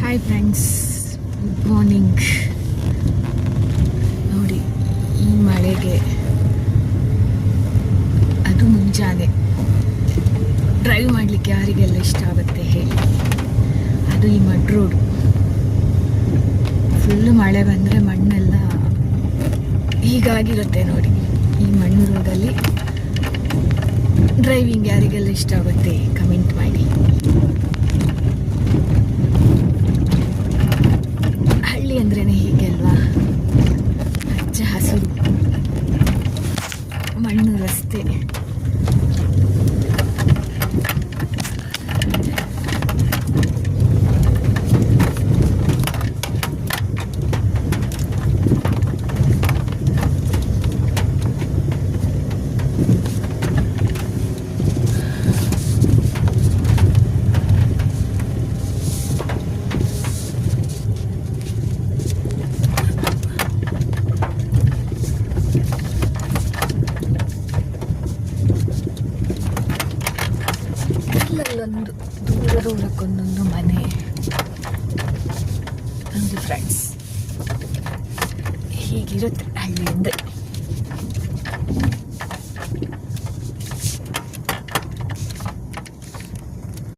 Hi friends, good morning. ನೋಡಿ, ಈ ಮಳೆಗೆ ಅದು ಮುಂಜಾನೆ ಡ್ರೈವ್ ಮಾಡಲಿಕ್ಕೆ ಯಾರಿಗೆಲ್ಲ ಇಷ್ಟ ಆಗುತ್ತೆ ಹೇಳಿ. ಅದು ಈ ಮಡ್ ರೋಡ್, ಫುಲ್ಲು ಮಳೆ ಬಂದರೆ ಮಣ್ಣೆಲ್ಲ ಹೀಗಾಗಿರುತ್ತೆ ನೋಡಿ. ಈ ಮಣ್ಣು ರೋಡಲ್ಲಿ ಡ್ರೈವಿಂಗ್ ಯಾರಿಗೆಲ್ಲ ಇಷ್ಟ ಆಗುತ್ತೆ ಕಮೆಂಟ್ ಮಾಡಿ. ಹಳ್ಳಿ ಅಂದ್ರೇ ಹೀಗೆ ಅಲ್ವಾ, ಹಚ್ಚ ಹಸಿರು, ಮಣ್ಣು ರಸ್ತೆ. ಅಲ್ಲೊಂದು ದೂರಕ್ಕೊಂದೊಂದು ಮನೆ. ಒಂದು ಫ್ರೆಂಡ್ಸ್, ಹೀಗಿರುತ್ತೆ ಹಳ್ಳಿ ಅಂದರೆ.